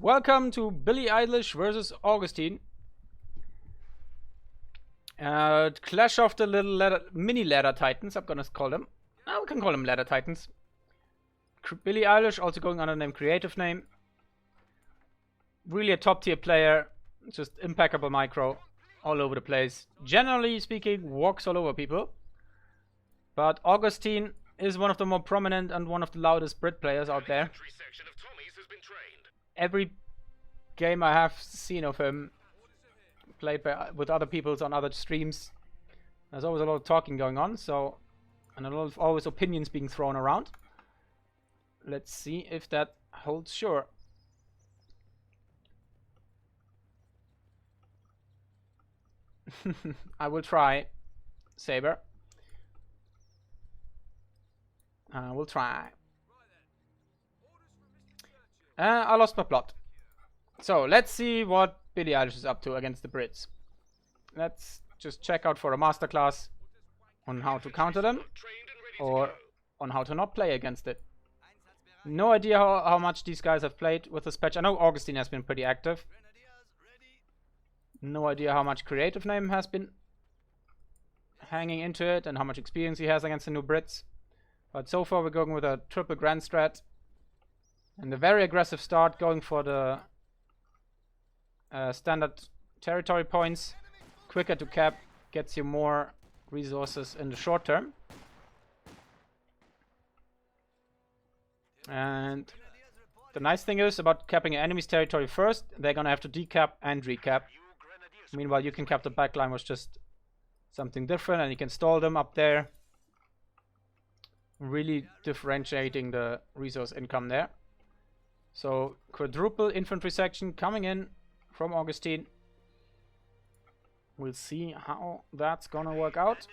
Welcome to Billie Eilish versus Augustine. Clash of the little mini ladder titans, I'm gonna call them. We can call them ladder titans. Billie Eilish also going under the name Creative Name. Really a top tier player, just impeccable micro, all over the place. Generally speaking, walks all over people. But Augustine is one of the more prominent and one of the loudest Brit players out there. Every game I have seen of him played with other people's on other streams, there's always a lot of talking going on, so, and a lot of always opinions being thrown around. Let's see if that holds sure. I will try, Saber. I will try. I lost my plot. So let's see what Billie Eilish is up to against the Brits. Let's just check out for a masterclass on how to counter them or on how to not play against it. No idea how much these guys have played with this patch. I know Augustine has been pretty active. No idea how much Creative Name has been hanging into it and how much experience he has against the new Brits. But so far we're going with a triple grand strat. And a very aggressive start, going for the standard territory points. Quicker to cap, gets you more resources in the short term. And the nice thing is about capping an enemy's territory first, they're gonna have to decap and recap. Meanwhile, you can cap the backline with just something different, and you can stall them up there. Really differentiating the resource income there. So, quadruple infantry section coming in from Augustine. We'll see how that's gonna work out.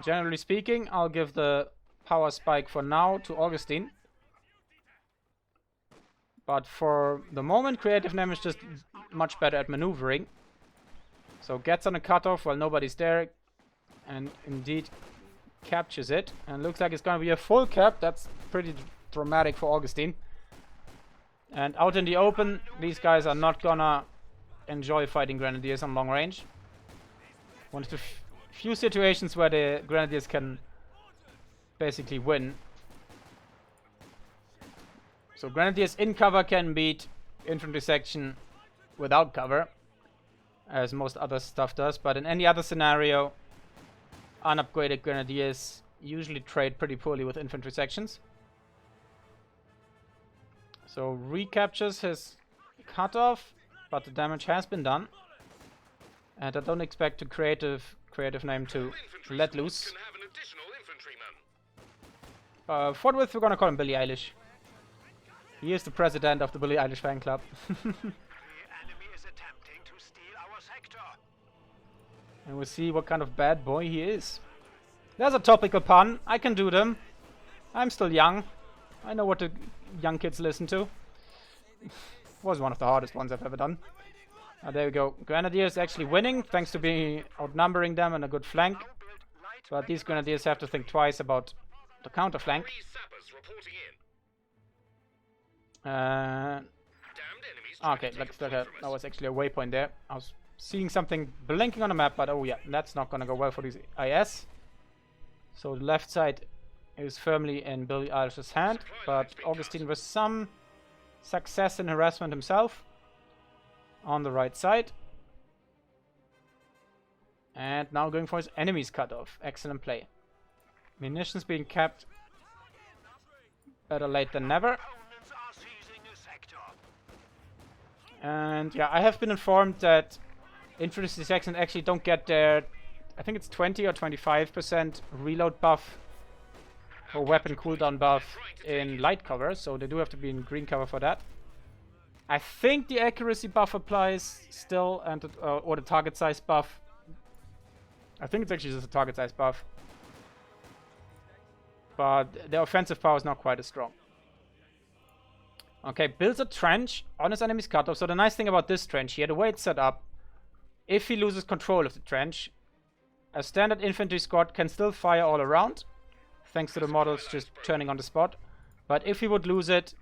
Generally speaking, I'll give the power spike for now to Augustine. But for the moment, Creative Name is just much better at maneuvering. So gets on a cutoff while nobody's there, and indeed captures it. And looks like it's gonna be a full cap. That's pretty dramatic for Augustine. And out in the open, these guys are not gonna enjoy fighting Grenadiers on long range. One of the few situations where the Grenadiers can basically win. So Grenadiers in cover can beat infantry section without cover, as most other stuff does, but in any other scenario, unupgraded Grenadiers usually trade pretty poorly with infantry sections. So recaptures his cutoff, but the damage has been done. And I don't expect the creative name to let loose. Forthwith, we're gonna call him Billie Eilish. He is the president of the Billie Eilish fan club. And we'll see what kind of bad boy he is. There's a topical pun. I can do them. I'm still young. I know what the young kids listen to. Was one of the hardest ones I've ever done. There we go. Grenadiers actually winning, thanks to being outnumbering them and a good flank. But these Grenadiers have to think twice about the counter flank. Okay, that was actually a waypoint there. I was seeing something blinking on the map, but oh yeah, that's not gonna go well for these IS. So the left side is firmly in Billie Eilish's hand, but Augustine with some success in harassment himself on the right side. And now going for his enemy's cutoff. Excellent play. Munitions being kept. Better late than never. And yeah, I have been informed that infantry sections actually don't get their, I think it's 20 or 25% reload buff or weapon cooldown buff in light cover, so they do have to be in green cover for that. I think the accuracy buff applies still, and or the target size buff. I think it's actually just a target size buff, but the offensive power is not quite as strong. Okay, builds a trench on his enemy's cutoff. So the nice thing about this trench here, the way it's set up, if he loses control of the trench, a standard infantry squad can still fire all around, thanks to the models just turning on the spot. But if he would lose it,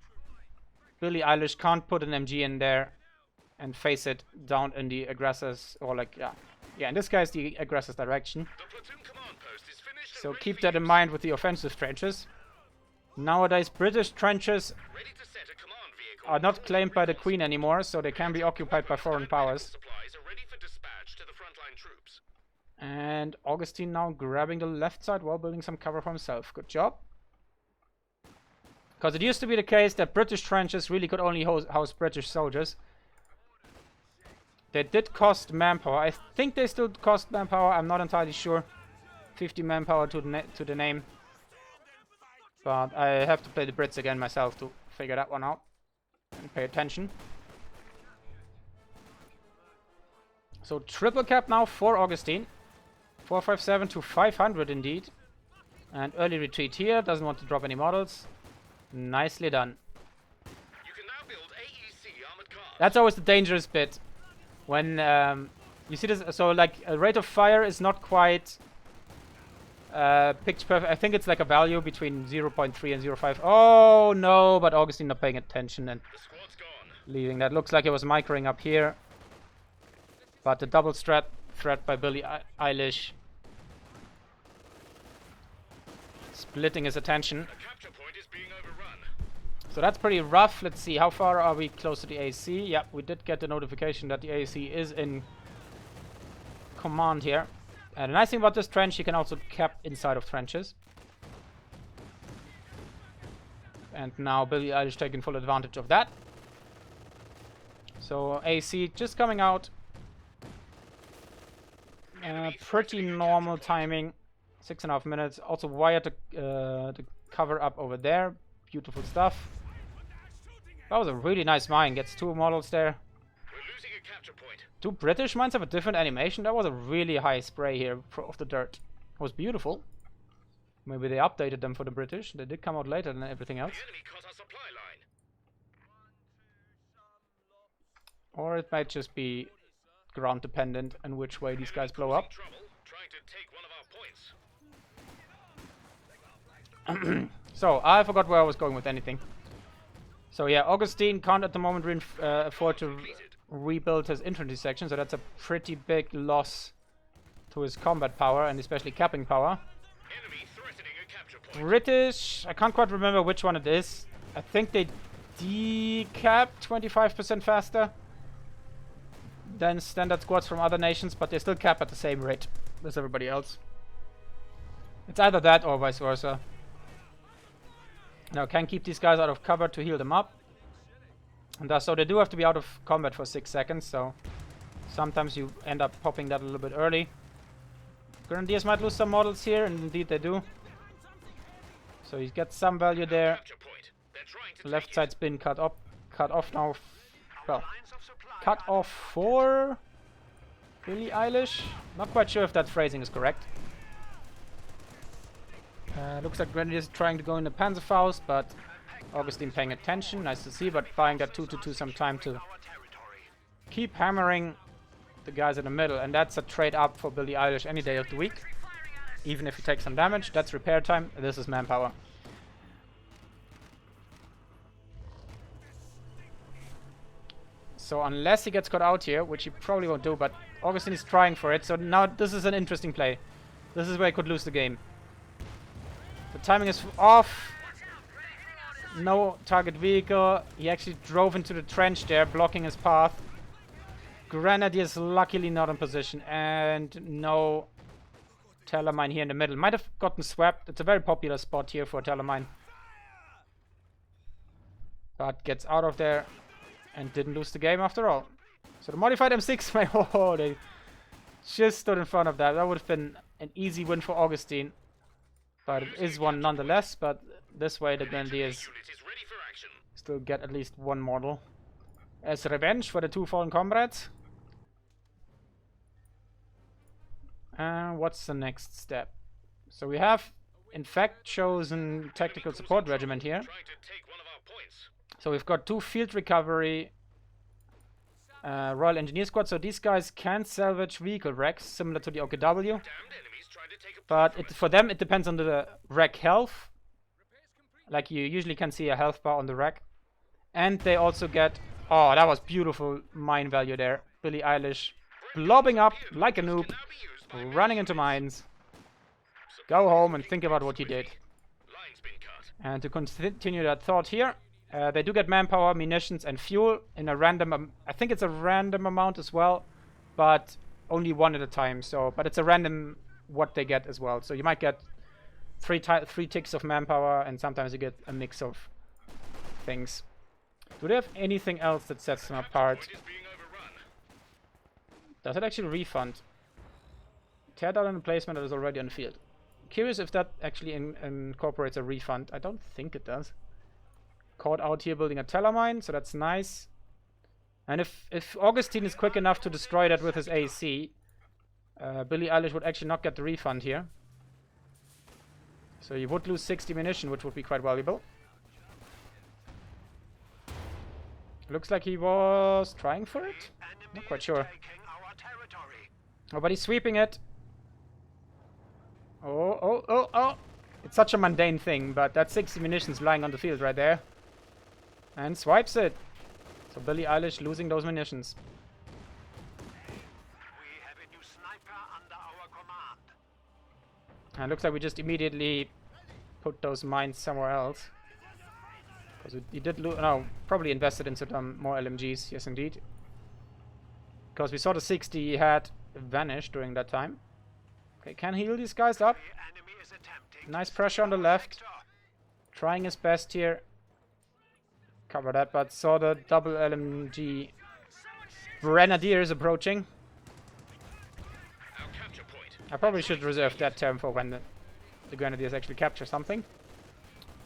Billie Eilish can't put an MG in there and face it down in the aggressors, or like, yeah, in this case, the aggressor's direction. So keep that in mind with the offensive trenches. Nowadays, British trenches are not claimed by the Queen anymore, so they can be occupied by foreign powers. And Augustine now grabbing the left side while building some cover for himself. Good job. Because it used to be the case that British trenches really could only house British soldiers. They did cost manpower. I think they still cost manpower. I'm not entirely sure. 50 manpower to the name. But I have to play the Brits again myself to figure that one out. And pay attention. So triple cap now for Augustine. 457 to 500 indeed. And early retreat here. Doesn't want to drop any models. Nicely done. You can now build AEC armored cars. That's always the dangerous bit. When you see this, so like a rate of fire is not quite picture perfect. I think it's like a value between 0.3 and 0.5. Oh no, but Augustine not paying attention and leaving. That looks like it was microing up here. But the double threat by Billie Eilish splitting his attention. So that's pretty rough. Let's see, how far are we close to the AC? Yep, we did get the notification that the AC is in command here. And the nice thing about this trench, you can also cap inside of trenches. And now Billie Eilish taking full advantage of that. So AC just coming out. Pretty normal timing. 6.5 minutes. Also wired the cover up over there. Beautiful stuff. That was a really nice mine. Gets 2 models there. We're losing a capture point. 2 British mines have a different animation. That was a really high spray here of the dirt. It was beautiful. Maybe they updated them for the British. They did come out later than everything else. The enemy cut our supply line. Or it might just be ground dependent and which way these guys blow up. So I forgot where I was going with anything. So yeah, Augustine can't at the moment afford to rebuild his infantry section, so that's a pretty big loss to his combat power and especially capping power. British, I can't quite remember which one it is. I think they decap 25% faster than standard squads from other nations, but they still cap at the same rate as everybody else. It's either that or vice versa. Now can keep these guys out of cover to heal them up. And thus, so they do have to be out of combat for 6 seconds, so sometimes you end up popping that a little bit early. Grenadiers might lose some models here, and indeed they do. So you get some value there. Left side's been cut off now. Well, cut off for Billie Eilish. Not quite sure if that phrasing is correct. Looks like Grenadiers trying to go in the Panzerfaust, but Augustine paying attention. Nice to see, but buying that 2-2-2 some time to keep hammering the guys in the middle. And that's a trade up for Billie Eilish any day of the week. Even if he takes some damage, that's repair time. This is manpower. So unless he gets caught out here, which he probably won't do, but Augustine is trying for it. So now this is an interesting play. This is where he could lose the game. The timing is off. No target vehicle. He actually drove into the trench there, blocking his path. Grenadiers luckily not in position. And no Tellermine here in the middle. Might have gotten swept. It's a very popular spot here for Tellermine. But gets out of there and didn't lose the game after all. So the modified M6, oh, they just stood in front of that. That would have been an easy win for Augustine. But it is one nonetheless, but this way the Grenadiers still get at least 1 model. As revenge for the 2 fallen comrades. And what's the next step? So we have, in fact, chosen Tactical Support Regiment here. So we've got 2 Field Recovery Royal Engineer Squad. So these guys can salvage vehicle wrecks, similar to the OKW. But for them, it depends on the wreck health. Like you usually can see a health bar on the wreck. And they also get... Oh, that was beautiful mine value there. Billie Eilish blobbing up like a noob, running into mines. Go home and think about what you did. And to continue that thought here, they do get manpower, munitions, and fuel in a random... I think it's a random amount as well, but only one at a time. So, but it's a random what they get as well. So you might get three ticks of manpower, and sometimes you get a mix of things. Do they have anything else that sets them apart? Does it actually refund? Tear down an emplacement that is already on the field. Curious if that actually incorporates a refund. I don't think it does. Caught out here building a teller mine, so that's nice. And if Augustine is quick enough to destroy that with his AC, Billie Eilish would actually not get the refund here. So you would lose 60 munition, which would be quite valuable. Looks like he was trying for it. Not quite sure. Oh, but he's sweeping it. Oh. It's such a mundane thing, but that's 60 munitions lying on the field right there. And swipes it. So Billie Eilish losing those munitions. We have a new sniper under our command. And looks like we just immediately put those mines somewhere else. Because he did probably invested in some more LMGs, yes indeed. Because we saw the 60 he had vanish during that time. Okay, can heal these guys up. Nice pressure on the left. Trying his best here. Cover that, but saw the double LMG Grenadiers approaching. I probably should reserve that term for when the Grenadiers actually capture something.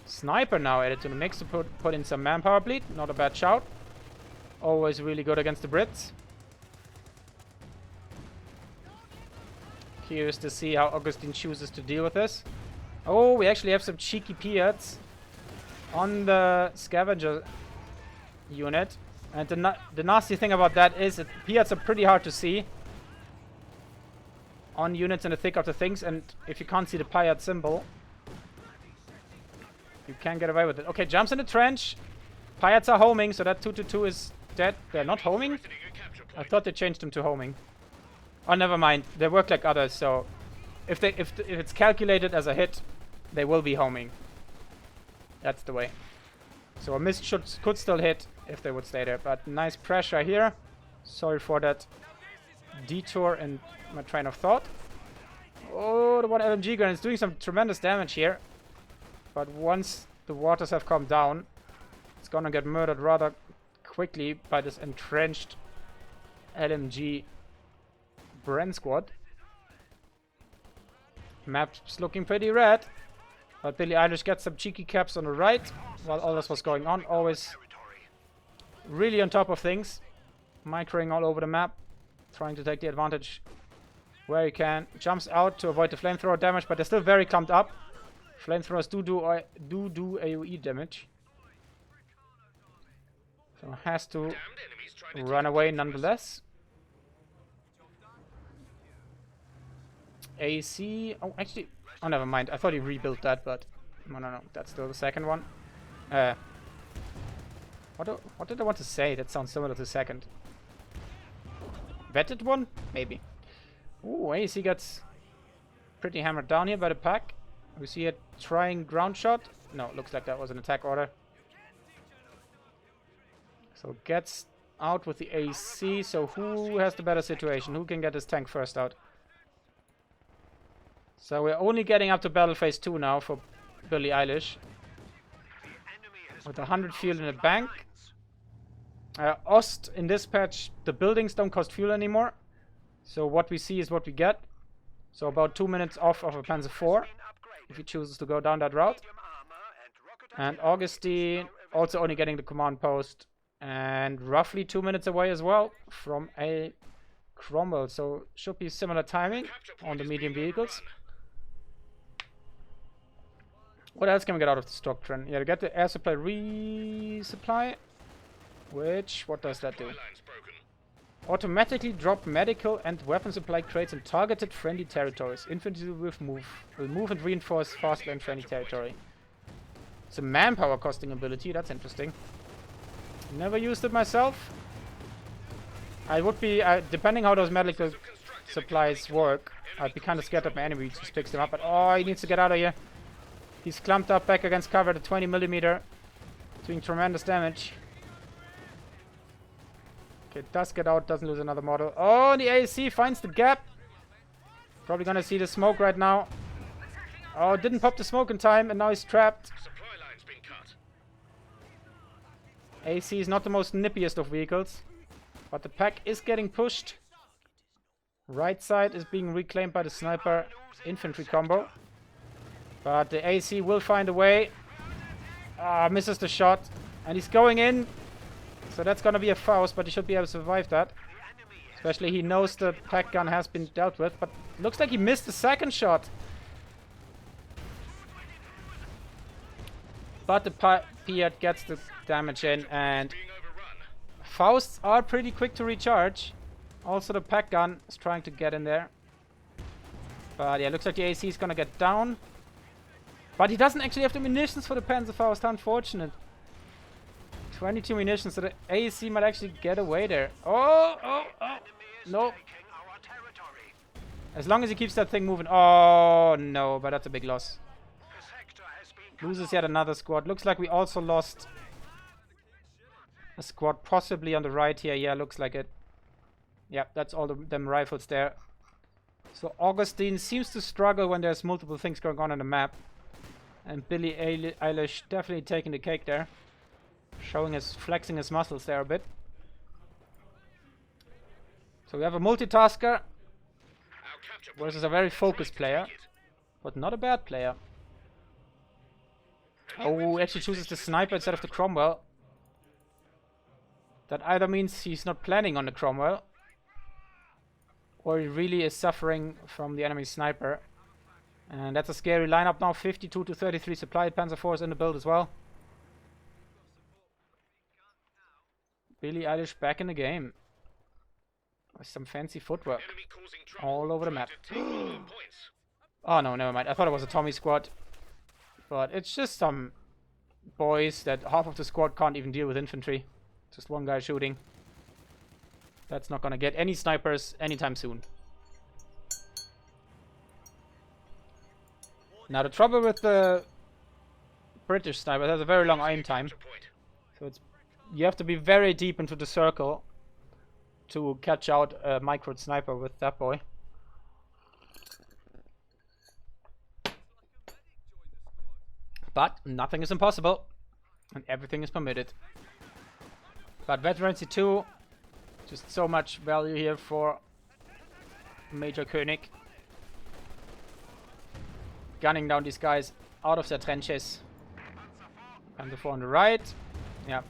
Sniper now added to the mix to put in some manpower bleed. Not a bad shout. Always really good against the Brits. Curious to see how Augustine chooses to deal with this. Oh, we actually have some cheeky Piats on the scavenger unit. And the nasty thing about that is that Piats are pretty hard to see on units in the thick of the things. And if you can't see the Piat symbol, you can't get away with it. Okay, jumps in the trench. Piats are homing, so that 2-2 is dead. They're not homing? I thought they changed them to homing. Oh, never mind. They work like others, so if it's calculated as a hit, they will be homing. That's the way. So a miss could still hit if they would stay there. But nice pressure here. Sorry for that detour in my train of thought. Oh, the one LMG gun is doing some tremendous damage here. But once the waters have calmed down, it's gonna get murdered rather quickly by this entrenched LMG Bren squad. Map's looking pretty red. But Billie Eilish gets some cheeky caps on the right while all this was going on. Always really on top of things. Microing all over the map. Trying to take the advantage where he can. Jumps out to avoid the flamethrower damage, but they're still very clumped up. Flamethrowers do AoE damage. So has to run away nonetheless. AC... Oh, actually... Oh, never mind. I thought he rebuilt that, but... No. That's still the second one. What did I want to say? That sounds similar to second. Vetted one? Maybe. Ooh, AC gets pretty hammered down here by the pack. We see it trying ground shot. No, looks like that was an attack order. So gets out with the AC. So who has the better situation? Who can get his tank first out? So we're only getting up to battle phase 2 now for Billie Eilish. With 100 fuel in the bank. OST in this patch, the buildings don't cost fuel anymore. So what we see is what we get. So about 2 minutes off of a Panzer IV, if he chooses to go down that route. And Augustine also only getting the command post. And roughly 2 minutes away as well from a Cromwell. So should be similar timing on the medium vehicles. What else can we get out of this doctrine? Yeah, to get the air supply resupply. Which, what does that do? Automatically drop medical and weapon supply crates in targeted friendly territories. Infantry will move and reinforce faster in friendly territory. It's a manpower costing ability, that's interesting. Never used it myself. I would be, depending how those medical supplies work, I'd be kind of scared that my enemy just picks them up. But oh, he needs to get out of here. He's clumped up back against cover at 20mm, doing tremendous damage. Okay, does get out, doesn't lose another model. Oh, and the AAC finds the gap. Probably gonna see the smoke right now. Oh, didn't pop the smoke in time, and now he's trapped. AC is not the most nippiest of vehicles, but the pack is getting pushed. Right side is being reclaimed by the sniper infantry combo. But the AC will find a way. Ah, misses the shot. And he's going in. So that's gonna be a Faust, but he should be able to survive that. Especially he knows the pack gun has been dealt with, but looks like he missed the second shot. But the Piat gets the damage in, and Fausts are pretty quick to recharge. Also the pack gun is trying to get in there. But yeah, looks like the AC is gonna get down. But he doesn't actually have the munitions for the Panzerfaust, how unfortunate. 22 munitions, so the AC might actually get away there. Oh! No. As long as he keeps that thing moving. Oh no, but that's a big loss. Loses yet another squad. Looks like we also lost a squad possibly on the right here. Yeah, looks like it. Yeah, that's all them rifles there. So Augustine seems to struggle when there's multiple things going on the map. And Billie Eilish definitely taking the cake there. Flexing his muscles there a bit. So we have a multitasker versus a very focused player, but not a bad player. Oh, he actually chooses the sniper instead of the Cromwell. That either means he's not planning on the Cromwell, or he really is suffering from the enemy sniper. And that's a scary lineup now. 52 to 33 supplied Panzer IVs in the build as well. Billie Eilish back in the game. With some fancy footwork. All over the map. Oh no, never mind. I thought it was a Tommy squad. But it's just some boys that half of the squad can't even deal with infantry. Just one guy shooting. That's not gonna get any snipers anytime soon. Now the trouble with the British sniper, it has a very long aim time. So you have to be very deep into the circle to catch out a micro sniper with that boy. But nothing is impossible, and everything is permitted. But Veterancy 2, just so much value here for Major Koenig. Gunning down these guys out of their trenches. And the 4 on the right. Yeah.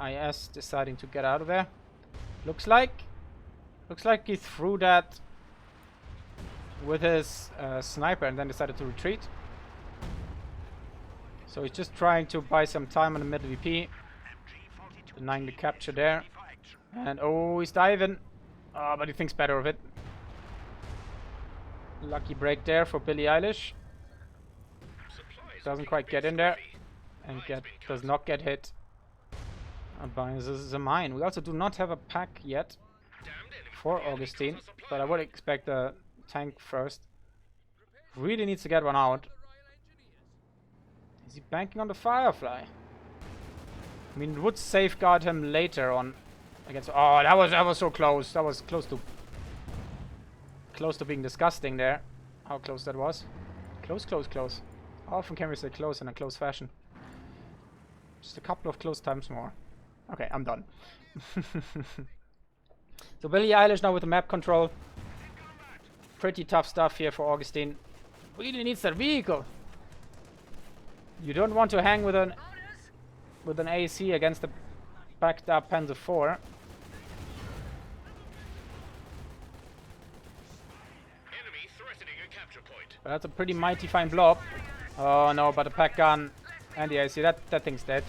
IS deciding to get out of there. Looks like he threw that with his sniper and then decided to retreat. So he's just trying to buy some time on the mid VP. Denying the capture there. And oh, he's diving. Oh, but he thinks better of it. Lucky break there for Billie Eilish. Doesn't quite get in there. And does not get hit by the mine. We also do not have a pack yet for Augustine. But I would expect a tank first. Really needs to get one out. Is he banking on the Firefly? I mean, it would safeguard him later on against. Oh, that was so close. That was close to being disgusting there. How close that was. Close. How often can we say close in a close fashion? Just a couple of close times more. Okay, I'm done. So Billie Eilish now with the map control. Pretty tough stuff here for Augustine. Really needs that vehicle. You don't want to hang with an AC against the backed up Panzer IV. But that's a pretty mighty fine blob. Oh no, but the pack gun and the AC, that thing's dead.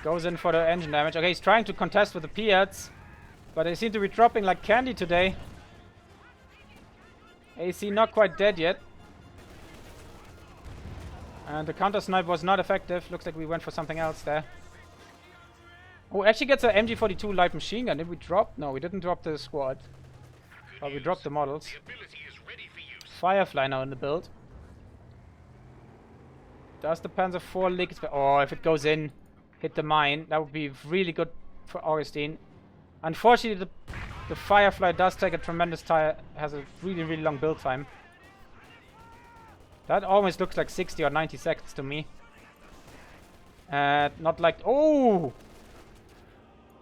Goes in for the engine damage. Okay, he's trying to contest with the Piats, but they seem to be dropping like candy today. AC not quite dead yet. And the counter snipe was not effective. Looks like we went for something else there. Oh, actually gets a MG42 light machine gun. Did we drop? No, we didn't drop the squad. But we dropped the models. Firefly now in the build. Does the Panzer IV leak? Oh, if it goes in, hit the mine. That would be really good for Augustine. Unfortunately, the Firefly does take a tremendous time. Has a really, really long build time. That almost looks like 60 or 90 seconds to me. Not like... Oh!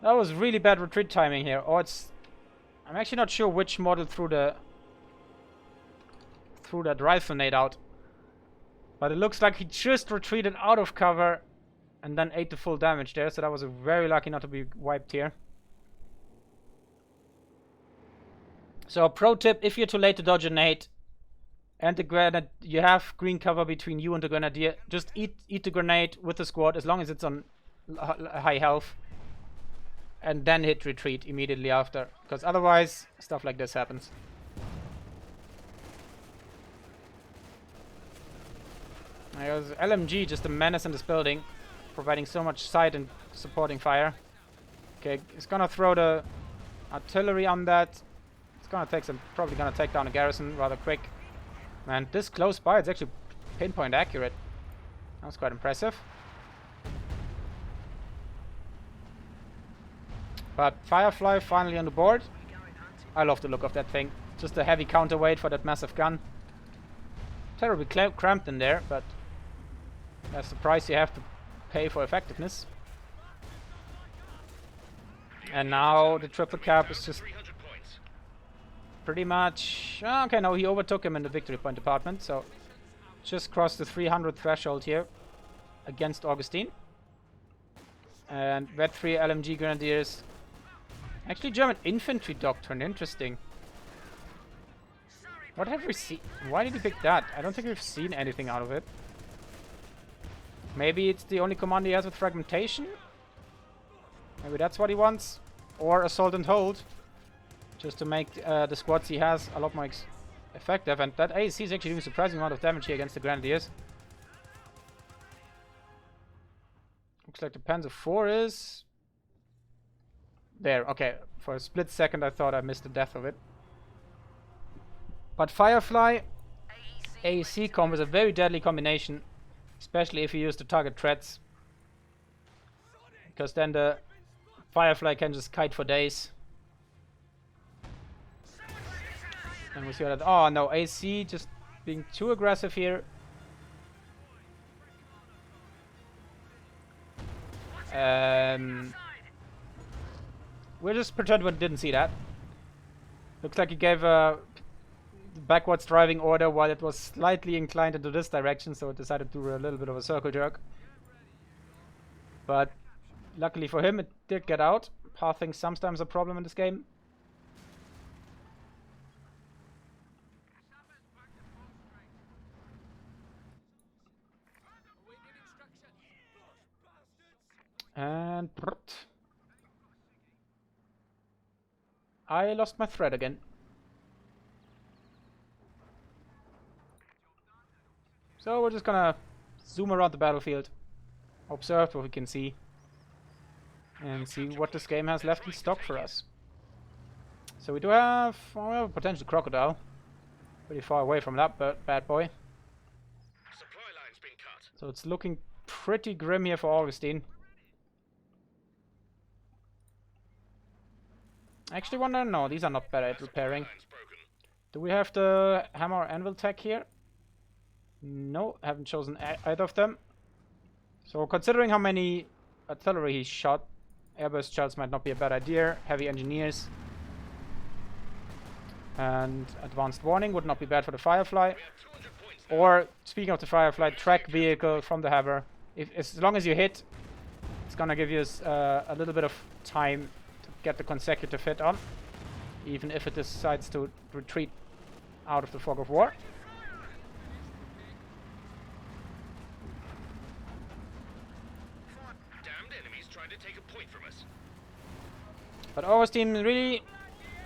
That was really bad retreat timing here. Or it's... I'm actually not sure which model threw that rifle nade out. But it looks like he just retreated out of cover and then ate the full damage there. So that was very lucky not to be wiped here. So pro tip, if you're too late to dodge a nade and the grenade, you have green cover between you and the grenadier, just eat the grenade with the squad as long as it's on high health. And then hit retreat immediately after. Because otherwise, stuff like this happens. There's LMG, just a menace in this building. Providing so much sight and supporting fire. Okay, it's gonna throw the artillery on that. It's gonna take some, probably gonna take down a garrison rather quick. Man, this close by, it's actually pinpoint accurate. That was quite impressive. But Firefly finally on the board. I love the look of that thing. Just a heavy counterweight for that massive gun. Terribly cramped in there, but that's the price you have to pay for effectiveness. And now the triple cap is just pretty much... Okay, no, he overtook him in the victory point department, so just crossed the 300 threshold here against Augustine. And Red 3 LMG Grenadiers. Actually, German infantry doctrine, interesting. What have we seen? Why did he pick that? I don't think we've seen anything out of it. Maybe it's the only command he has with fragmentation? Maybe that's what he wants. Or assault and hold. Just to make the squads he has a lot more effective. And that AEC is actually doing a surprising amount of damage here against the Grenadiers. Looks like the Panzer IV is... there, okay. For a split second I thought I missed the death of it. But Firefly, AEC combo is a very deadly combination. Especially if you use the target threats. Because then the Firefly can just kite for days. And we see that... Oh no, AC just being too aggressive here. We'll just pretend we didn't see that. Looks like he gave a backwards driving order while it was slightly inclined into this direction, so it decided to do a little bit of a circle jerk. But luckily for him, it did get out. Pathing sometimes a problem in this game. And I lost my thread again. So we're just gonna zoom around the battlefield, observe what we can see, and see what this game has left in stock for us. So we do have, well, we have a potential crocodile, pretty far away from that bad boy. Supply line's been cut. So it's looking pretty grim here for Augustine. Actually wonder, no, these are not better at repairing. Do we have the hammer or anvil tech here? No, haven't chosen either of them. So considering how many artillery he shot, airburst shells might not be a bad idea. Heavy engineers and advanced warning would not be bad for the Firefly. Or, speaking of the Firefly, track vehicle from the Hammer. As long as you hit, it's gonna give you a little bit of time to get the consecutive hit on, even if it decides to retreat out of the fog of war. But Augustine really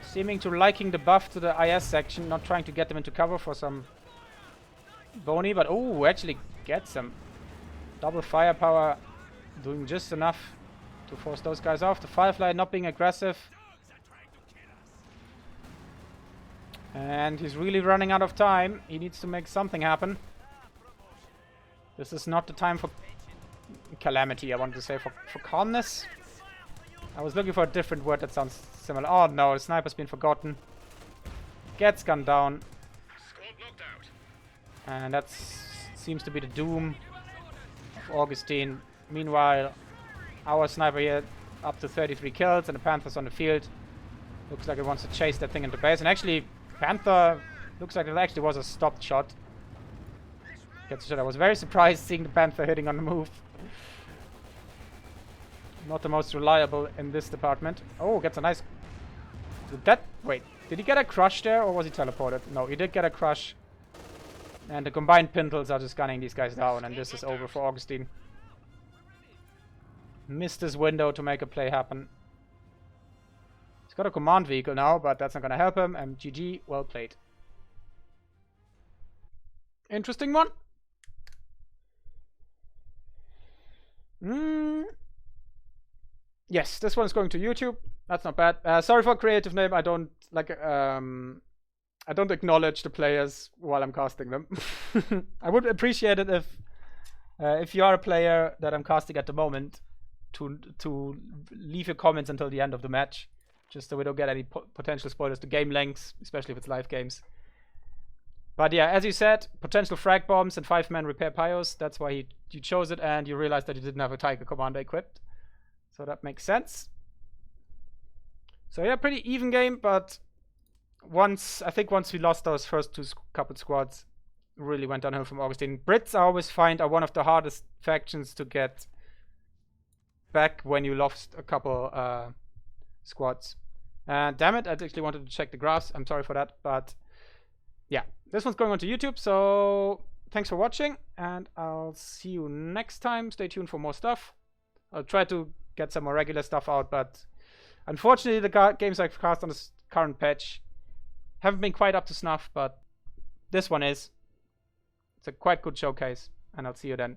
seeming to liking the buff to the IS section, not trying to get them into cover for some bony, but oh, actually gets him. Double firepower, doing just enough to force those guys off. The Firefly not being aggressive. And he's really running out of time. He needs to make something happen. This is not the time for calamity, I wanted to say, for calmness. I was looking for a different word that sounds similar. Oh no, the sniper's been forgotten. Gets gunned down. Squad knocked out. And that seems to be the doom of Augustine. Meanwhile, our sniper here up to 33 kills and the Panther's on the field. Looks like it wants to chase that thing into base. And actually, Panther looks like it actually was a stopped shot. Gets a shot. I was very surprised seeing the Panther hitting on the move. Not the most reliable in this department. Oh, gets a nice... Wait, did he get a crush there or was he teleported? No, he did get a crush. And the combined pintles are just gunning these guys down, and this is over for Augustine. Missed his window to make a play happen. He's got a command vehicle now, but that's not going to help him. And GG, well played. Interesting one. Yes, this one's going to YouTube. That's not bad. Sorry for creative name. I don't like. I don't acknowledge the players while I'm casting them. I would appreciate it if you are a player that I'm casting at the moment, to leave your comments until the end of the match, just so we don't get any potential spoilers to game lengths, especially if it's live games. But yeah, as you said, potential frag bombs and 5-man repair pyros. That's why you chose it, and you realized that you didn't have a Tiger Commander equipped. So that makes sense. So yeah, pretty even game, but I think once we lost those first two couple squads, really went downhill from Augustine. Brits, I always find, are one of the hardest factions to get back when you lost a couple squads. Damn it, I actually wanted to check the graphs. I'm sorry for that, but yeah, this one's going on to YouTube, so thanks for watching, and I'll see you next time. Stay tuned for more stuff. I'll try to get some more regular stuff out, but unfortunately the games I've cast on this current patch haven't been quite up to snuff, but this one is. It's a quite good showcase, and I'll see you then.